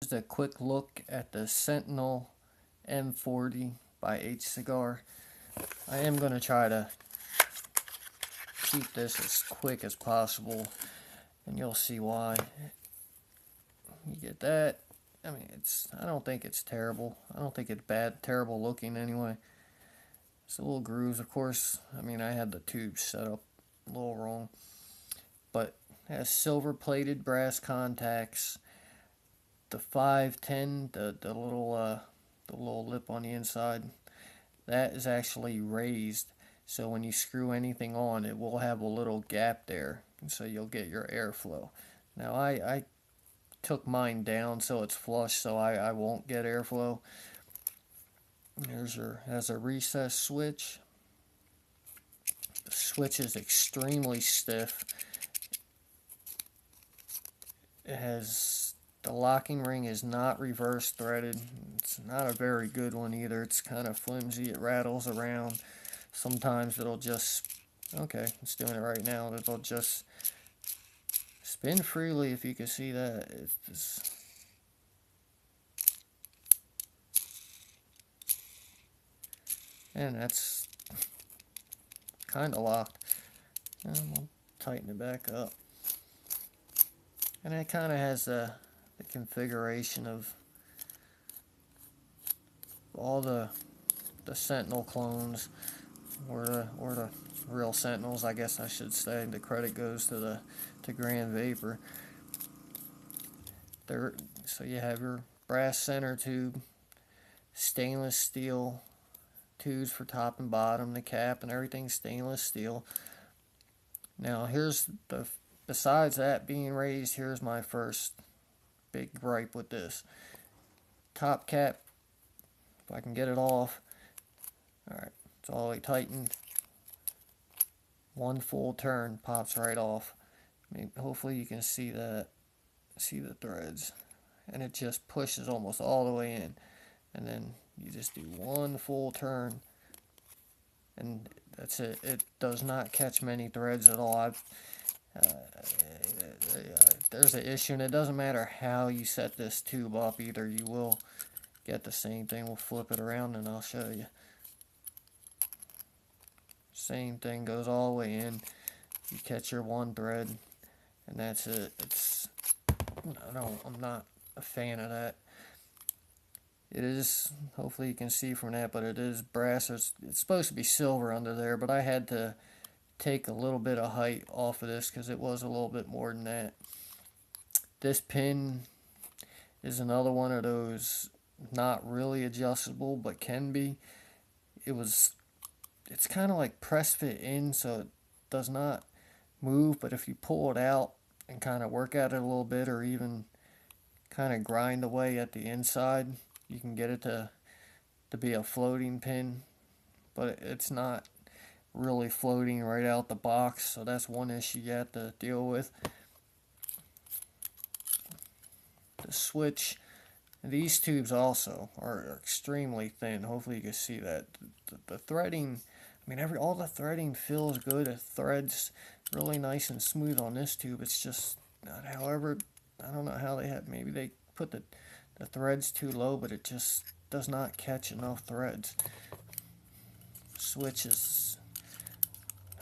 Just a quick look at the Sentinel M40 by Hcigar. I am going to try to keep this as quick as possible, and you'll see why. You get that. I mean, I don't think it's terrible. I don't think it's bad, terrible looking anyway. It's a little grooves, of course. I mean, I had the tube set up a little wrong, but it has silver plated brass contacts. The 510, the little lip on the inside, that is actually raised, so when you screw anything on, it will have a little gap there, and so you'll get your airflow. Now I took mine down so it's flush, so I won't get airflow. Has a recess switch. The switch is extremely stiff. It has the locking ring is not reverse threaded. It's not a very good one either. It's kind of flimsy. It rattles around. Sometimes it'll just, okay, it's doing it right now. It'll just spin freely, if you can see that. It's just, and that's kind of locked. And we'll tighten it back up. And it kind of has the configuration of all the Sentinel clones, or the real Sentinels, I guess I should say. The credit goes to Grand Vapor. So you have your brass center tube, stainless steel tubes for top and bottom, the cap and everything stainless steel. Now besides that being raised, here's my first big gripe with this. Top cap, if I can get it off, alright, it's all the way tightened. One full turn pops right off. Hopefully you can see that, see the threads, and it just pushes almost all the way in, and then you just do one full turn, and that's it. It does not catch many threads at all. There's an issue, and it doesn't matter how you set this tube up either, you will get the same thing. We'll flip it around and I'll show you. Same thing, goes all the way in. You catch your one thread, and that's it. I'm not a fan of that. It is, hopefully you can see from that, but it is brass. It's supposed to be silver under there, but I had to take a little bit of height off of this because it was a little bit more than that. This pin is another one of those not really adjustable, but can be. It's kind of like press fit in, so it does not move, but if you pull it out and kind of work at it a little bit, or even kind of grind away at the inside, you can get it to be a floating pin, but it's not really floating right out the box, so that's one issue you have to deal with. The switch, these tubes also are extremely thin. Hopefully you can see that. The threading, I mean, all the threading feels good. It threads really nice and smooth on this tube. It's just not, however, I don't know how they have, maybe they put the threads too low, but it just does not catch enough threads. Switch is,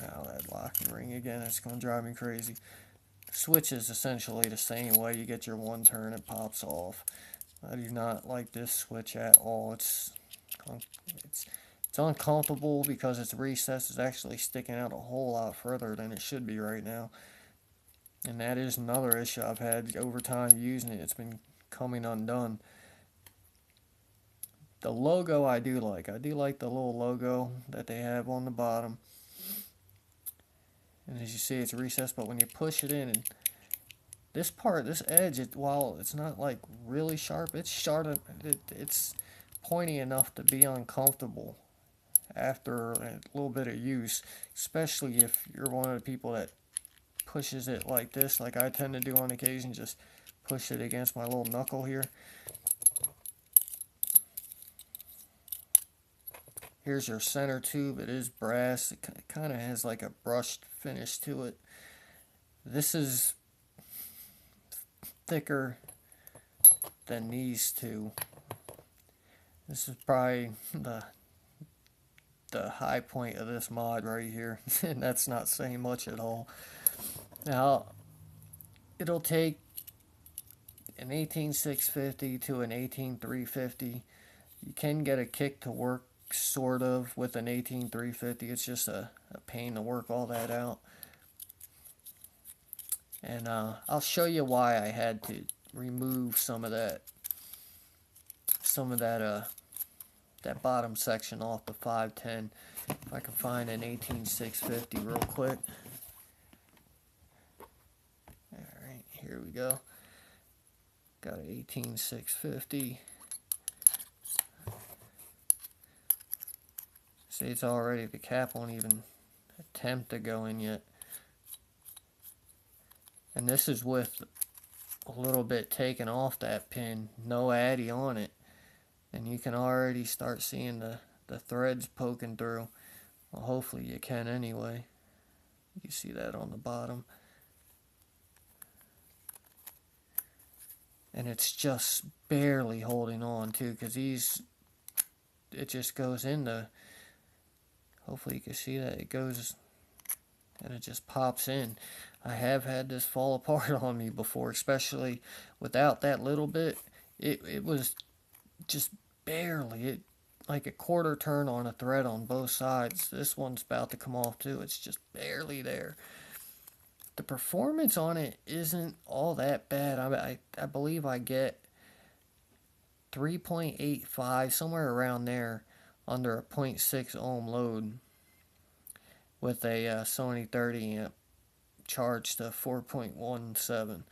oh, that locking ring again, it's going to drive me crazy. Switch is essentially the same way. You get your one turn, it pops off. I do not like this switch at all. It's uncomfortable because its recess is actually sticking out a whole lot further than it should be right now. And that is another issue I've had over time using it. It's been coming undone. The logo I do like. I do like the little logo that they have on the bottom. And as you see, it's recessed, but when you push it in, and this part, this edge, while it's not like really sharp, it's sharp. It's pointy enough to be uncomfortable after a little bit of use, especially if you're one of the people that pushes it like this, like I tend to do on occasion, just push it against my little knuckle here. Here's your center tube. It is brass. It kind of has like a brushed finish to it. This is thicker than these two. This is probably the high point of this mod right here, and that's not saying much at all. Now, it'll take an 18650 to an 18350. You can get a kick to work sort of with an 18350. It's just a pain to work all that out. And I'll show you why I had to remove some of that that bottom section off the 510. If I can find an 18650 real quick. Alright, here we go. Got an 18650. See, it's already, the cap won't even attempt to go in yet. And this is with a little bit taken off that pin, no addy on it. And you can already start seeing the threads poking through. Well, hopefully you can anyway. You see that on the bottom. And it's just barely holding on too, because it just goes into, hopefully you can see that it goes and it just pops in. I have had this fall apart on me before, especially without that little bit. It was just barely, like a quarter turn on a thread on both sides. This one's about to come off too. It's just barely there. The performance on it isn't all that bad. I believe I get 3.85, somewhere around there, under a 0.6 ohm load with a Sony 30 amp charged to 4.17.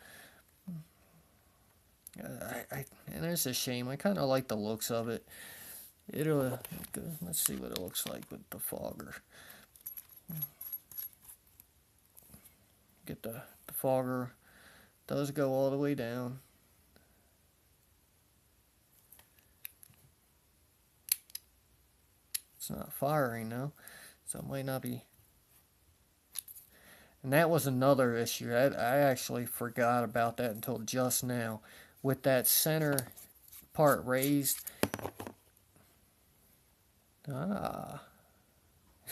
And it's a shame. I kind of like the looks of it. Let's see what it looks like with the fogger. Get the fogger, does go all the way down. It's not firing now, so it might not be. And that was another issue. I actually forgot about that until just now. With that center part raised.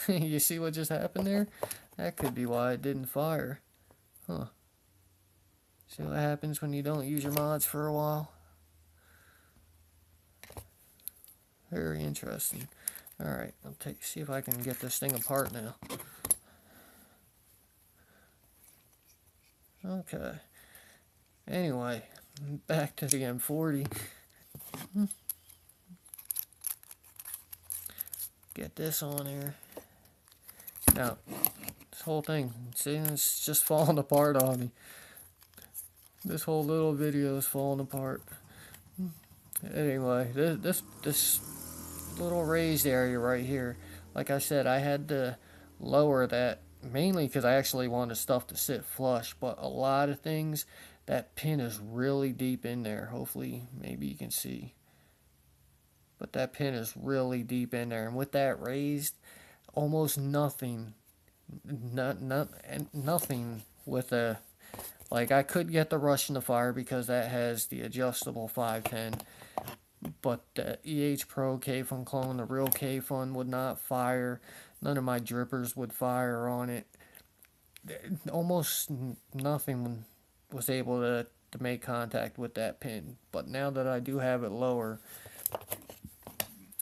You see what just happened there? That could be why it didn't fire. Huh. See what happens when you don't use your mods for a while? Very interesting. Alright, see if I can get this thing apart now. Okay. Anyway, back to the M40. Get this on here. Now, this whole thing, see, it's just falling apart on me. This whole little video is falling apart. Anyway, this little raised area right here, like I said, I had to lower that mainly because I actually wanted stuff to sit flush, but a lot of things, that pin is really deep in there. Hopefully, maybe you can see. But that pin is really deep in there, and with that raised, almost nothing, nothing with a, like I could get the Russian to fire because that has the adjustable 510, but the EH Pro K-Fun clone, the real K-Fun would not fire. None of my drippers would fire on it. Almost nothing was able to make contact with that pin. But now that I do have it lower,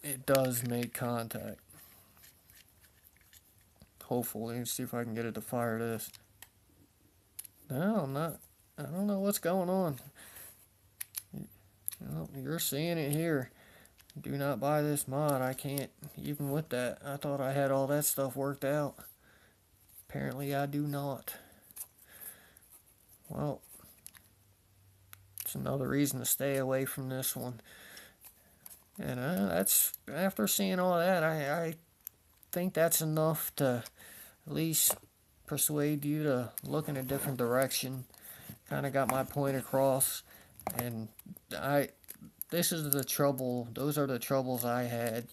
it does make contact. Hopefully, let's see if I can get it to fire this. No, I'm not. I don't know what's going on. Well, you're seeing it here. Do not buy this mod. I can't, even with that. I thought I had all that stuff worked out. Apparently I do not. Well, it's another reason to stay away from this one. And that's, after seeing all that, I think that's enough to at least persuade you to look in a different direction. Kind of got my point across. And this is the trouble, those are the troubles I had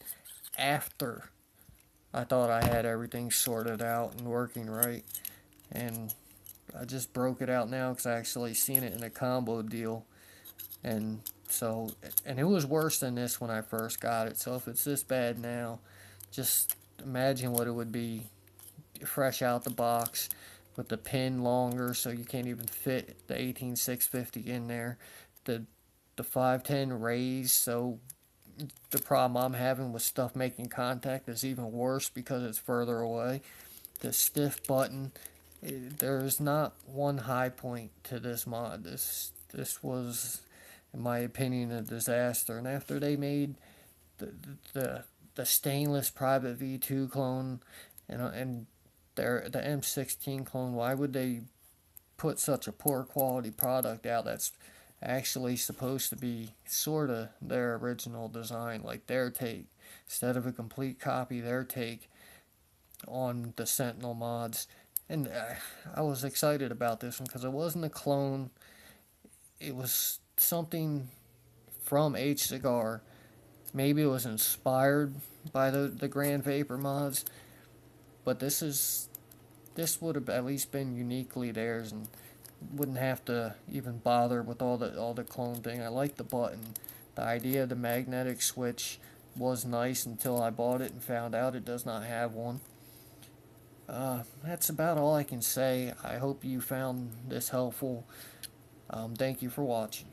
after I thought I had everything sorted out and working right. And I just broke it out now because I actually seen it in a combo deal. And So, and it was worse than this when I first got it. So if it's this bad now, just imagine what it would be fresh out the box with the pin longer, so you can't even fit the 18650 in there. The 510 raised, so the problem I'm having with stuff making contact is even worse because it's further away. The stiff button, there's not one high point to this mod. This was, in my opinion, a disaster. And after they made the the stainless private V2 clone and the M16 clone, why would they put such a poor quality product out that's actually supposed to be sort of their original design, like their take, instead of a complete copy, their take on the Sentinel mods. And I was excited about this one because it wasn't a clone, it was something from Hcigar. Maybe it was inspired by the Grand Vapor mods, but this would have at least been uniquely theirs and wouldn't have to even bother with all the clone thing. I like the button. The idea of the magnetic switch was nice until I bought it and found out it does not have one. That's about all I can say. I hope you found this helpful. Thank you for watching.